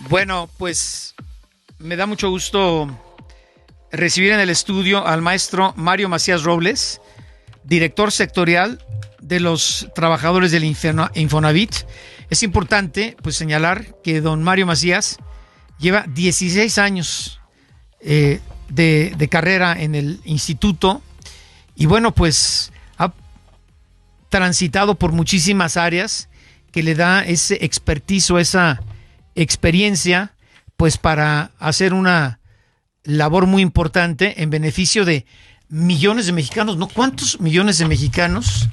Bueno, pues me da mucho gusto recibir en el estudio al maestro Mario Macías Robles, director sectorial de los trabajadores del Infonavit. Es importante pues señalar que don Mario Macías lleva 16 años de carrera en el instituto y bueno, pues ha transitado por muchísimas áreas que le da ese expertise o esa experiencia pues para hacer una labor muy importante en beneficio de millones de mexicanos, ¿no? ¿Cuántos millones de mexicanos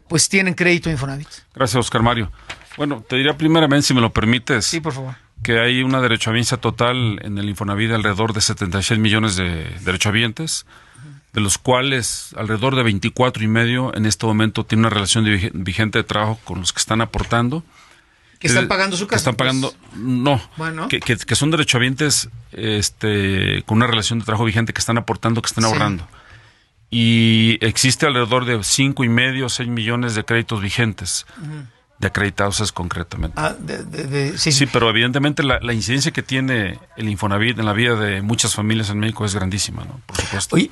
pues tienen crédito Infonavit? Gracias, Oscar Mario. Bueno, te diría primeramente, si me lo permites, Sí, por favor. que hay una derechohabiencia total en el Infonavit de alrededor de 76 millones de derechohabientes, de los cuales alrededor de 24 y medio en este momento tiene una relación vigente de trabajo con los que están aportando. Que están pagando su casa. Que están pagando, no, Bueno. que son derechohabientes con una relación de trabajo vigente, que están aportando, que están ahorrando. Y existe alrededor de 5 y medio, 6 millones de créditos vigentes, de acreditados es concretamente. Sí, pero evidentemente la incidencia que tiene el Infonavit en la vida de muchas familias en México es grandísima, ¿no? Por supuesto. Oye,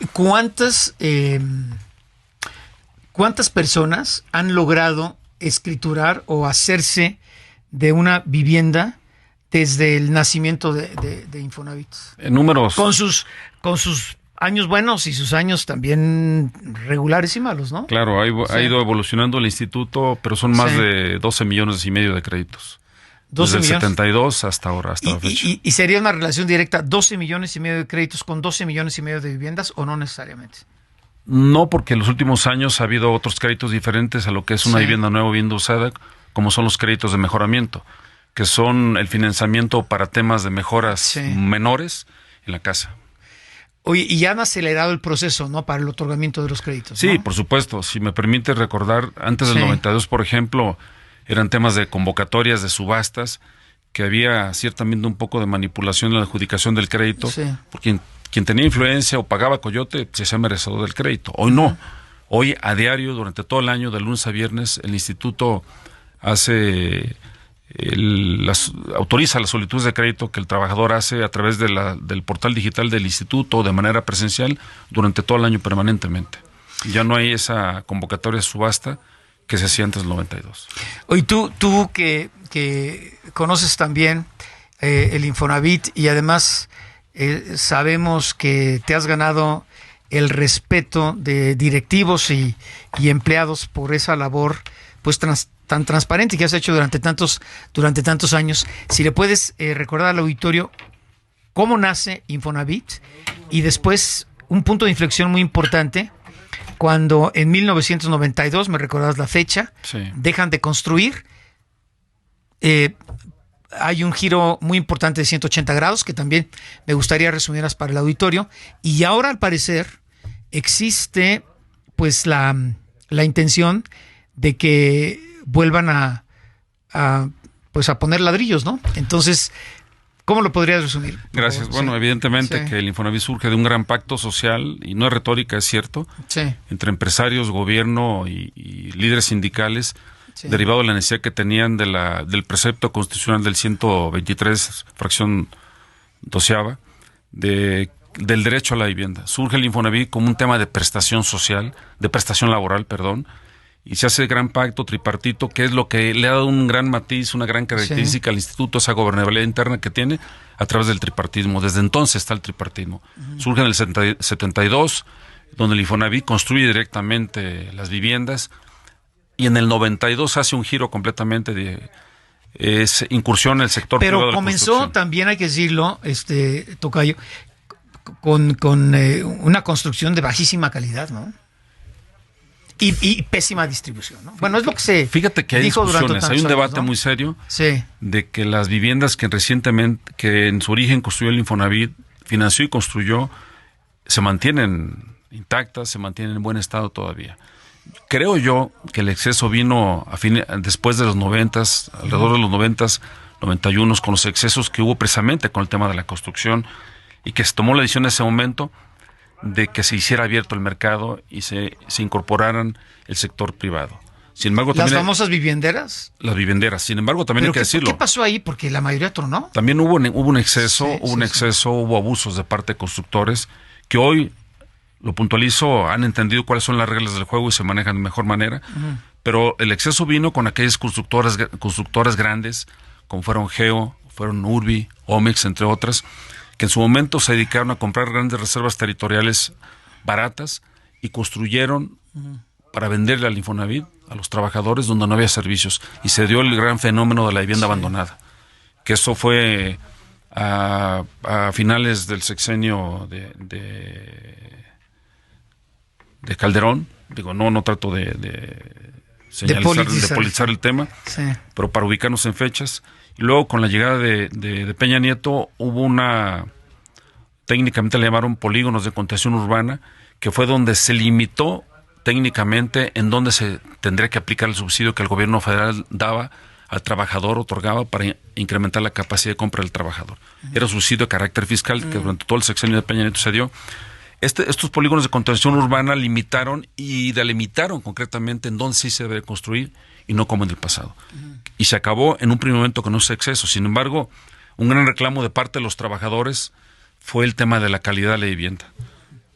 ¿cuántas personas han logrado escriturar o hacerse de una vivienda desde el nacimiento de Infonavit? En números. Con sus años buenos y sus años también regulares y malos, ¿no? Claro, ha ido evolucionando el instituto, pero son más de 12 millones y medio de créditos. 12 Desde el millones. 72 hasta ahora, hasta la fecha. ¿Y sería una relación directa 12 millones y medio de créditos con 12 millones y medio de viviendas o no necesariamente? No, porque en los últimos años ha habido otros créditos diferentes a lo que es una vivienda nueva o vivienda usada, como son los créditos de mejoramiento, que son el financiamiento para temas de mejoras menores en la casa. Oye, y ya han acelerado el proceso, ¿no? Para el otorgamiento de los créditos, Sí, ¿no? por supuesto. Si me permite recordar, antes del 92, por ejemplo, eran temas de convocatorias, de subastas, que había ciertamente un poco de manipulación en la adjudicación del crédito, porque quien tenía influencia o pagaba coyote se hacía merecedor del crédito. Hoy no. Hoy, a diario, durante todo el año, de lunes a viernes, el instituto autoriza las solicitudes de crédito que el trabajador hace a través del portal digital del instituto de manera presencial durante todo el año permanentemente. Ya no hay esa convocatoria subasta que se hacía antes del 92. Oye, tú que conoces también el Infonavit y además sabemos que te has ganado el respeto de directivos y empleados por esa labor pues tan transparente que has hecho durante tantos años. Si le puedes recordar al auditorio cómo nace Infonavit y después un punto de inflexión muy importante cuando en 1992, me recordarás la fecha, dejan de construir. Hay un giro muy importante de 180 grados que también me gustaría resumirlas para el auditorio. Y ahora, al parecer, existe pues la intención de que vuelvan a poner ladrillos, ¿no? Entonces, ¿cómo lo podrías resumir? Gracias. Bueno, evidentemente que el Infonavit surge de un gran pacto social, y no es retórica, es cierto, entre empresarios, gobierno y líderes sindicales, derivado de la necesidad que tenían del precepto constitucional del 123, fracción 12ª, del derecho a la vivienda. Surge el Infonavit como un tema de prestación social, de prestación laboral, perdón, y se hace el gran pacto tripartito, que es lo que le ha dado un gran matiz, una gran característica al instituto, esa gobernabilidad interna que tiene a través del tripartismo. Desde entonces está el tripartismo. Surge en el 72, donde el Infonavit construye directamente las viviendas, y en el 92 hace un giro completamente incursión en el sector privado de la comenzó construcción. También, hay que decirlo, tocayo, con una construcción de bajísima calidad, ¿no? Y pésima distribución, ¿no? Bueno, es lo que se Fíjate que hay dijo discusiones, hay un debate años, ¿no? muy serio de que las viviendas que recientemente, que en su origen construyó el Infonavit, financió y construyó, se mantienen intactas, se mantienen en buen estado todavía. Creo yo que el exceso vino después de los 90s, alrededor de los 90s, 91, con los excesos que hubo precisamente con el tema de la construcción, y que se tomó la decisión en ese momento de que se hiciera abierto el mercado y se incorporaran el sector privado. Sin embargo, ¿Las famosas vivienderas? Las vivienderas. Sin embargo, también hay que decirlo. ¿Qué pasó ahí? Porque la mayoría tronó. También hubo un exceso, hubo abusos de parte de constructores que hoy, lo puntualizo, han entendido cuáles son las reglas del juego y se manejan de mejor manera. Uh-huh. Pero el exceso vino con aquellas constructoras grandes, como fueron Geo, fueron Urbi, Omex, entre otras, que en su momento se dedicaron a comprar grandes reservas territoriales baratas y construyeron para venderle al Infonavit a los trabajadores donde no había servicios, y se dio el gran fenómeno de la vivienda abandonada, que eso fue a finales del sexenio de Calderón. Digo, no trato de politizar el tema, pero para ubicarnos en fechas. Y luego con la llegada de Peña Nieto hubo técnicamente le llamaron polígonos de contención urbana, que fue donde se limitó técnicamente en donde se tendría que aplicar el subsidio que el gobierno federal daba al trabajador, otorgaba para incrementar la capacidad de compra del trabajador. Era un subsidio de carácter fiscal que durante todo el sexenio de Peña Nieto se dio. Estos polígonos de contención urbana limitaron y delimitaron concretamente en dónde sí se debe construir y no como en el pasado. Y se acabó en un primer momento con ese exceso. Sin embargo, un gran reclamo de parte de los trabajadores fue el tema de la calidad de la vivienda.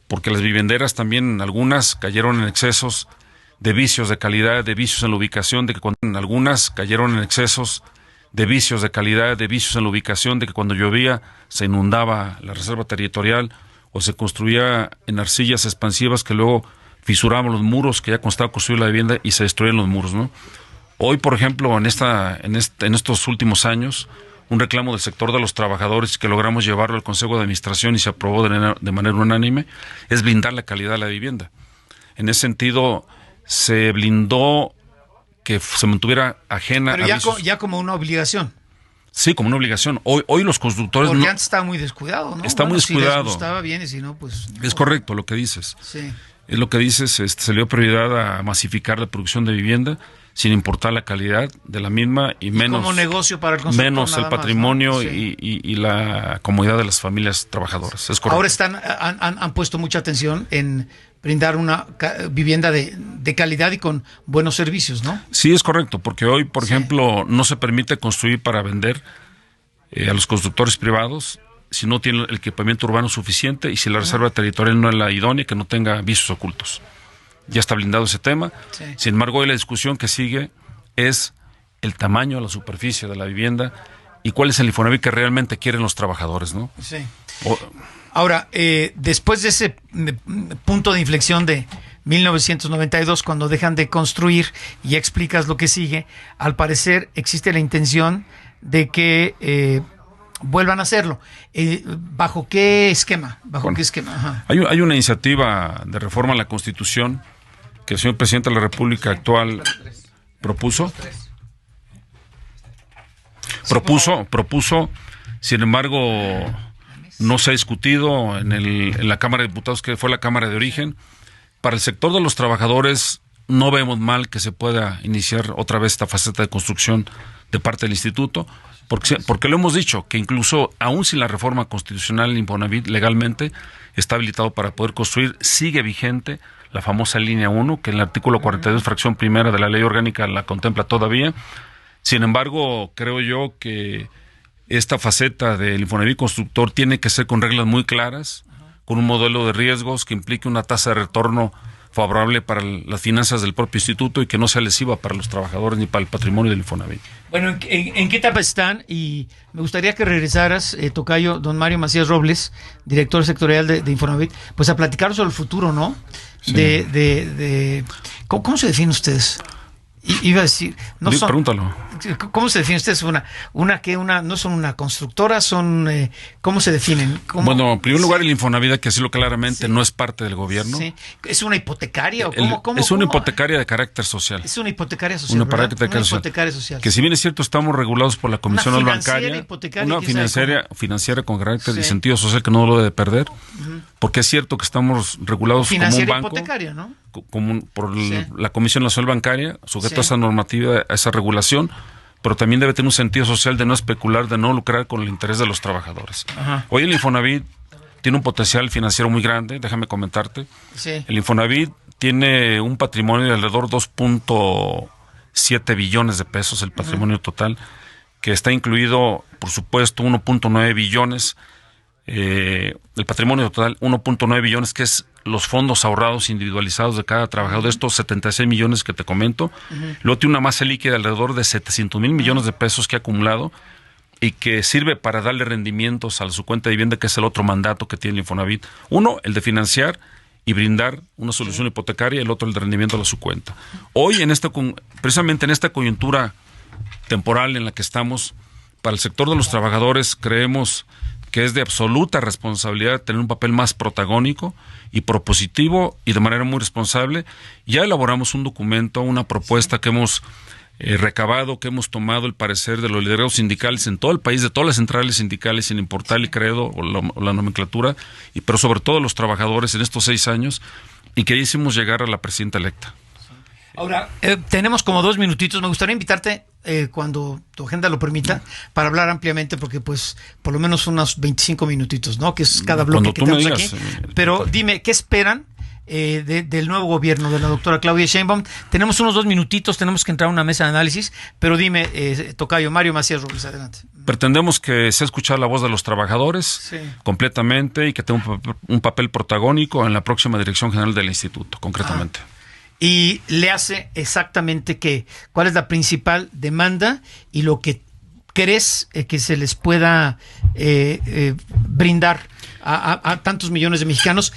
Porque las vivienderas también, algunas cayeron en excesos de vicios de calidad, de vicios en la ubicación, de que cuando llovía se inundaba la reserva territorial, o se construía en arcillas expansivas que luego fisuraban los muros que ya constaba construir la vivienda y se destruían los muros, ¿no? Hoy, por ejemplo, en estos últimos años, un reclamo del sector de los trabajadores que logramos llevarlo al Consejo de Administración y se aprobó de manera unánime, es blindar la calidad de la vivienda. En ese sentido, se blindó que se mantuviera ajena. Pero ya como una obligación. Sí, como una obligación. Hoy los constructores... Porque antes estaba muy descuidado, ¿no? Está muy descuidado. Si les gustaba bien y si no, pues... Es correcto lo que dices. Sí. Es lo que dices, se le dio prioridad a masificar la producción de vivienda sin importar la calidad de la misma y menos... como negocio para el constructor, menos el patrimonio más, ¿no? Sí. y la comodidad de las familias trabajadoras. Es correcto. Ahora han puesto mucha atención en brindar una vivienda de calidad y con buenos servicios, ¿no? Sí, es correcto, porque hoy, por ejemplo, no se permite construir para vender a los constructores privados si no tiene el equipamiento urbano suficiente y si la reserva territorial no es la idónea, que no tenga vicios ocultos. Ya está blindado ese tema. Sí. Sin embargo, hoy la discusión que sigue es el tamaño, la superficie de la vivienda y cuál es el Infonavit que realmente quieren los trabajadores, ¿no? Sí. Ahora, después de ese punto de inflexión de 1992, cuando dejan de construir y explicas lo que sigue, al parecer existe la intención de que vuelvan a hacerlo. ¿Bajo qué esquema? ¿Qué esquema? Ajá. Hay una iniciativa de reforma a la Constitución que el señor presidente de la República actual propuso, sin embargo, no se ha discutido en la Cámara de Diputados, que fue la Cámara de origen. Para el sector de los trabajadores no vemos mal que se pueda iniciar otra vez esta faceta de construcción de parte del instituto, porque lo hemos dicho, que incluso aún sin la reforma constitucional, el Infonavit legalmente está habilitado para poder construir. Sigue vigente la famosa línea 1, que en el artículo 42, fracción primera de la ley orgánica la contempla todavía. Sin embargo, creo yo que esta faceta del Infonavit constructor tiene que ser con reglas muy claras, con un modelo de riesgos que implique una tasa de retorno favorable para las finanzas del propio instituto y que no sea lesiva para los trabajadores ni para el patrimonio del Infonavit. Bueno, ¿en qué etapa están? Y me gustaría que regresaras, tocayo, don Mario Macías Robles, director sectorial de Infonavit, pues a platicar sobre el futuro, ¿no? Sí. ¿Cómo se definen ustedes? Iba a decir, pregúntalo. ¿Cómo se define ustedes? No son una constructora, son ¿cómo se definen? Bueno, en primer lugar, el Infonavit, hay que decirlo claramente, no es parte del gobierno. Sí. ¿Es una hipotecaria o cómo? Es una hipotecaria de carácter social. Es una hipotecaria social. Una hipotecaria social. Que si bien es cierto, estamos regulados por la Comisión Bancaria, una financiera con carácter y sentido social que no lo debe perder, porque es cierto que estamos regulados como un banco. Hipotecaria, ¿no? Por la Comisión Nacional Bancaria, sujeto a esa normativa, a esa regulación, pero también debe tener un sentido social de no especular, de no lucrar con el interés de los trabajadores. Ajá. Hoy el Infonavit tiene un potencial financiero muy grande, déjame comentarte. Sí. El Infonavit tiene un patrimonio de alrededor de 7 billones de pesos el patrimonio total, que está incluido, por supuesto, 1.9 billones, el patrimonio total, 1.9 billones, que es los fondos ahorrados individualizados de cada trabajador, de estos 76 millones que te comento. Luego tiene una masa líquida alrededor de 700,000 millones de pesos que ha acumulado y que sirve para darle rendimientos a su cuenta de vivienda, que es el otro mandato que tiene el Infonavit. Uno, el de financiar y brindar una solución hipotecaria, el otro, el de rendimiento a su cuenta. Hoy, precisamente en esta coyuntura temporal en la que estamos, para el sector de los trabajadores, creemos que es de absoluta responsabilidad tener un papel más protagónico y propositivo y de manera muy responsable. Ya elaboramos un documento, una propuesta que hemos recabado, que hemos tomado el parecer de los liderazgos sindicales en todo el país, de todas las centrales sindicales, sin importar el credo o la nomenclatura, pero sobre todo los trabajadores en estos 6 años, y que hicimos llegar a la presidenta electa. Ahora, tenemos como 2 minutitos. Me gustaría invitarte, cuando tu agenda lo permita, para hablar ampliamente, porque pues por lo menos unos 25 minutitos, ¿no? Que es cada bloque que tenemos aquí. Pero dime, ¿qué esperan del nuevo gobierno de la doctora Claudia Sheinbaum? Tenemos unos 2 minutitos, tenemos que entrar a una mesa de análisis, pero dime, tocayo Mario Macías Robles, adelante. Pretendemos que sea escuchar la voz de los trabajadores completamente, y que tenga un papel protagónico en la próxima dirección general del instituto, concretamente. Y le hace exactamente cuál es la principal demanda y lo que crees que se les pueda brindar a tantos millones de mexicanos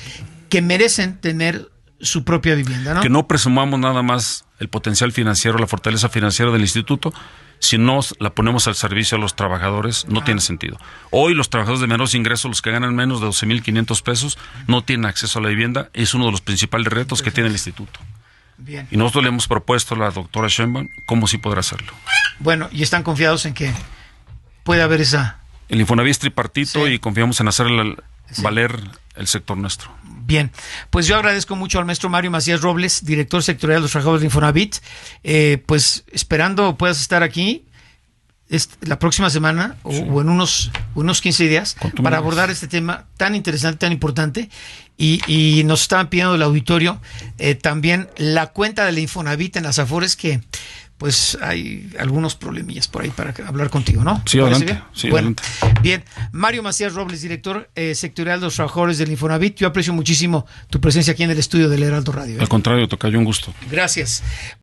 que merecen tener su propia vivienda, ¿no? Que no presumamos nada más el potencial financiero, la fortaleza financiera del instituto. Si no la ponemos al servicio de los trabajadores, no tiene sentido. Hoy los trabajadores de menores ingresos, los que ganan menos de 12,500 pesos, no tienen acceso a la vivienda. Es uno de los principales retos que tiene el instituto. Bien. Y nosotros le hemos propuesto a la doctora Sheinbaum cómo sí podrá hacerlo. Bueno, y están confiados en que puede haber esa... El Infonavit es tripartito, y confiamos en hacer valer el sector nuestro. Bien, pues yo agradezco mucho al maestro Mario Macías Robles, director sectorial de los trabajadores de Infonavit, pues esperando puedas estar aquí la próxima semana o en unos 15 días para abordar este tema tan interesante, tan importante. Y nos estaban pidiendo del auditorio también la cuenta de la Infonavit en las Afores, que pues hay algunos problemillas por ahí para hablar contigo, ¿no? Sí, adelante. Sí, bueno, adelante. Bien. Mario Macías Robles, director sectorial de los trabajadores del Infonavit. Yo aprecio muchísimo tu presencia aquí en el estudio del Heraldo Radio. Al contrario, tocayo, un gusto. Gracias.